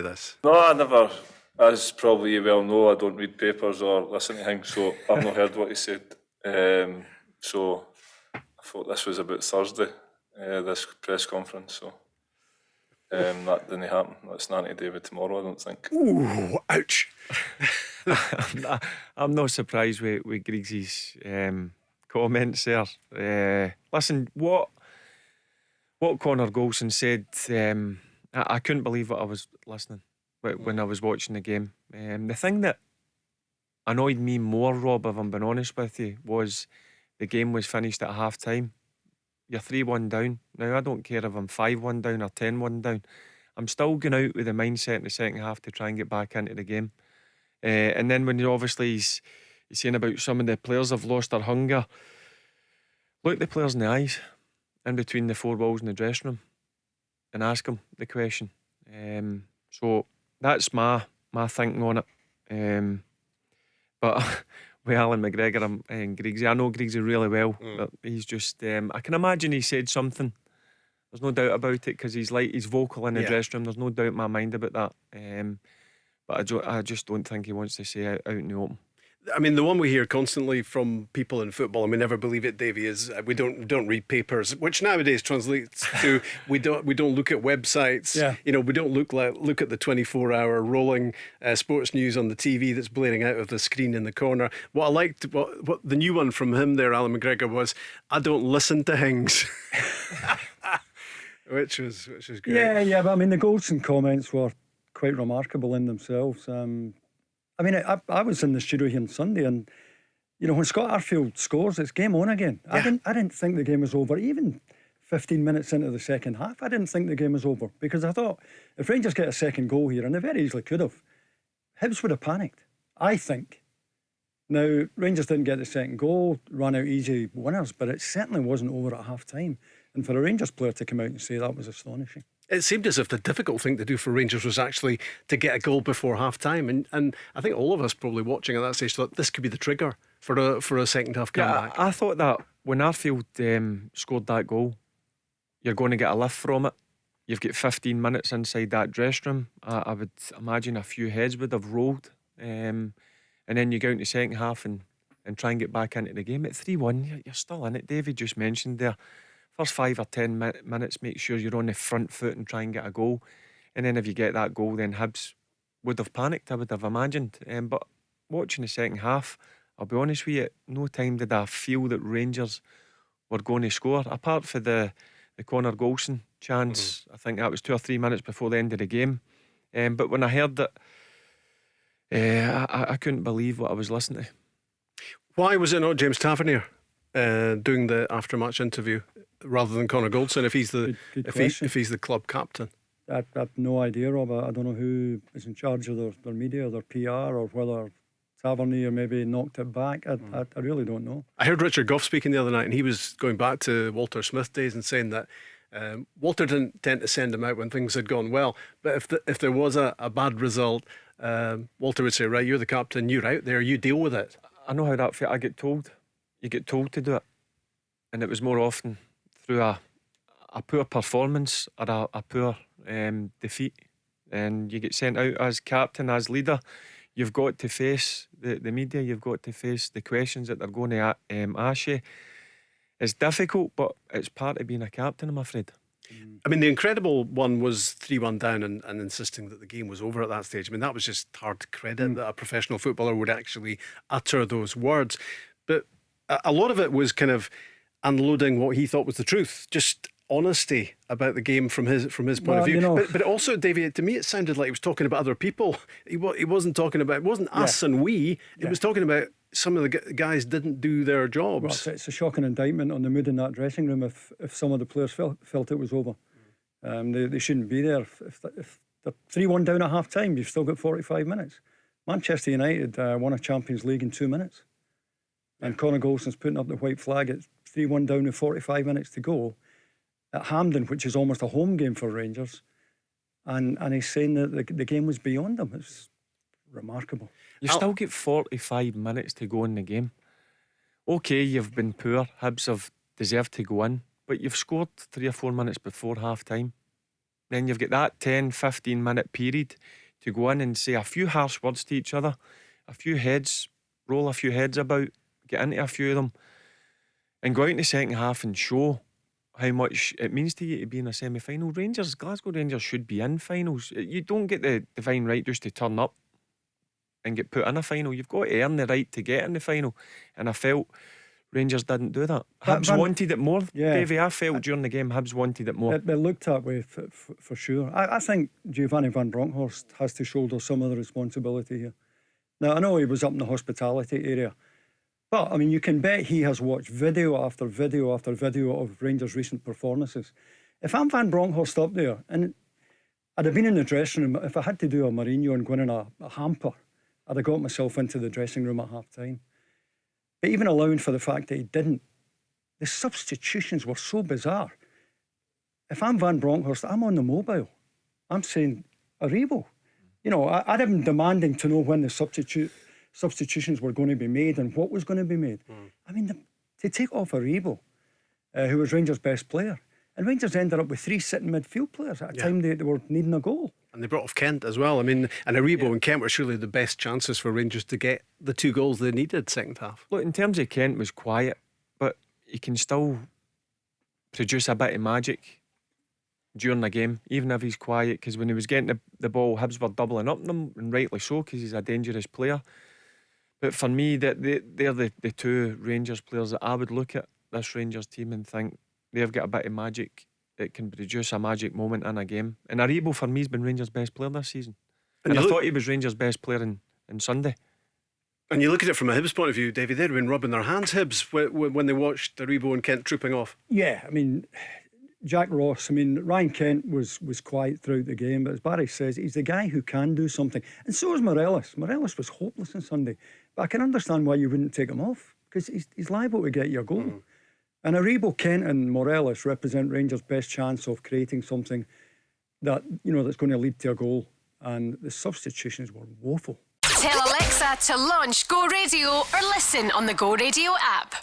this? No, I never. As probably you well know, I don't read papers or listen to things, so I've not heard what he said. So I thought this was about Thursday, this press conference. So that didn't happen. That's not to do with tomorrow, I don't think. Ooh, ouch. I'm not surprised with Griggs's comments there. Listen, what Connor Goldson said, I couldn't believe what I was listening when I was watching the game. The thing that annoyed me more, Rob, if I'm being honest with you, was the game was finished at half time. You're 3-1 down. Now I don't care if I'm 5-1 down or 10-1 down. I'm still going out with the mindset in the second half to try and get back into the game. And then when he's saying about some of the players have lost their hunger, look the players in the eyes in between the four walls in the dressing room and ask them the question. So that's my thinking on it. But with Alan McGregor and Griggsy, I know Griggsy really well. But he's just I can imagine he said something. There's no doubt about it, because he's vocal in the dressing room. There's no doubt in my mind about that. But I just don't think he wants to say out in the open. I mean, the one we hear constantly from people in football, and we never believe it, Davey, is we don't read papers, which nowadays translates to we don't look at websites. Yeah. You know, we don't look at the 24-hour rolling sports news on the TV that's blaring out of the screen in the corner. What I liked, what the new one from him there, Alan McGregor, was I don't listen to things, which was great. Yeah. But I mean, the Goldson comments were quite remarkable in themselves. I mean, I was in the studio here on Sunday, and you know, when Scott Arfield scores, it's game on again. Yeah. I didn't think the game was over. Even 15 minutes into the second half, I didn't think the game was over, because I thought if Rangers get a second goal here, and they very easily could have, Hibs would have panicked, I think. Now, Rangers didn't get the second goal, ran out easy winners, but it certainly wasn't over at half time. And for a Rangers player to come out and say that was astonishing. It seemed as if the difficult thing to do for Rangers was actually to get a goal before half time, and I think all of us probably watching at that stage thought this could be the trigger for a second half comeback. I thought that when Arfield scored that goal, you're going to get a lift from it. You've got 15 minutes inside that dressing room. I would imagine a few heads would have rolled, and then you go into the second half and try and get back into the game. At 3-1, you're still in it. David just mentioned there, first 5 or 10 minutes, make sure you're on the front foot and try and get a goal. And then if you get that goal, then Hibs would have panicked, I would have imagined. But watching the second half, I'll be honest with you, no time did I feel that Rangers were going to score. Apart from the Connor Goldson chance, I think that was 2 or 3 minutes before the end of the game. But when I heard that, I couldn't believe what I was listening to. Why was it not James Tavernier doing the after-match interview rather than Connor Goldson if he's the club captain? I have no idea, Rob. I don't know who is in charge of their media, their PR, or whether Tavernier maybe knocked it back. I really don't know. I heard Richard Gough speaking the other night, and he was going back to Walter Smith days and saying that Walter didn't tend to send him out when things had gone well, but if there was a bad result, Walter would say, right, you're the captain, you're out there, you deal with it. I know how that feels. You get told to do it, and it was more often through a poor performance or a poor defeat, and you get sent out as captain, as leader. You've got to face the media. You've got to face the questions that they're going to ask you. It's difficult, but it's part of being a captain, I'm afraid. I mean, the incredible one was 3-1 down and insisting that the game was over at that stage. I mean, that was just hard to credit that a professional footballer would actually utter those words. But a lot of it was kind of unloading what he thought was the truth, just honesty about the game from his point of view. You know, but also, Davey, to me it sounded like he was talking about other people. He wasn't talking about, it wasn't us and we. It was talking about some of the guys didn't do their jobs. Well, it's a shocking indictment on the mood in that dressing room if some of the players felt it was over. They shouldn't be there. If they're 3-1 down at half time, you've still got 45 minutes. Manchester United won a Champions League in 2 minutes. And Connor Golson's putting up the white flag at 3-1 down with 45 minutes to go at Hampden, which is almost a home game for Rangers. And he's saying that the game was beyond them. It's remarkable. You still get 45 minutes to go in the game. OK, you've been poor. Hibs have deserved to go in, but you've scored 3 or 4 minutes before half time. Then you've got that 10-15 minute period to go in and say a few harsh words to each other, a few heads, roll a few heads about, get into a few of them, and go out in the second half and show how much it means to you to be in a semi-final. Glasgow Rangers should be in finals. You don't get the divine right just to turn up and get put in a final. You've got to earn the right to get in the final, and I felt Rangers didn't do that. Hibs wanted it more, Davey. I felt during the game Hibs wanted it more. It looked that way for sure. I think Giovanni van Bronckhorst has to shoulder some of the responsibility here. Now, I know he was up in the hospitality area, but I mean, you can bet he has watched video after video after video of Rangers' recent performances. If I'm Van Bronckhorst up there, and I'd have been in the dressing room, if I had to do a Mourinho and go in a hamper, I'd have got myself into the dressing room at half time. But even allowing for the fact that he didn't, the substitutions were so bizarre. If I'm Van Bronckhorst, I'm on the mobile. I'm saying, Aribo. You know, I'd have been demanding to know when the substitutions were going to be made and what was going to be made. I mean, to take off Aribo, who was Rangers' best player, and Rangers ended up with 3 sitting midfield players at a time they were needing a goal. And they brought off Kent as well. I mean, and Aribo and Kent were surely the best chances for Rangers to get the 2 goals they needed second half. Look, in terms of Kent, was quiet, but he can still produce a bit of magic during the game, even if he's quiet, because when he was getting the ball, Hibs were doubling up on him, and rightly so, because he's a dangerous player. But for me, they're the 2 Rangers players that I would look at this Rangers team and think they've got a bit of magic that can produce a magic moment in a game. And Aribo, for me, has been Rangers' best player this season. And I thought he was Rangers' best player in Sunday. And you look at it from a Hibs point of view, Davey, they'd been rubbing their hands, Hibs, when they watched Aribo and Kent trooping off. Yeah, I mean, Jack Ross, I mean, Ryan Kent was quiet throughout the game, but as Barry says, he's the guy who can do something. And so is Morelos. Morelos was hopeless on Sunday. But I can understand why you wouldn't take him off, because he's liable to get you a goal. And Aribo, Kent and Morelos represent Rangers' best chance of creating something that, you know, that's going to lead to a goal. And the substitutions were woeful. Tell Alexa to launch Go Radio or listen on the Go Radio app.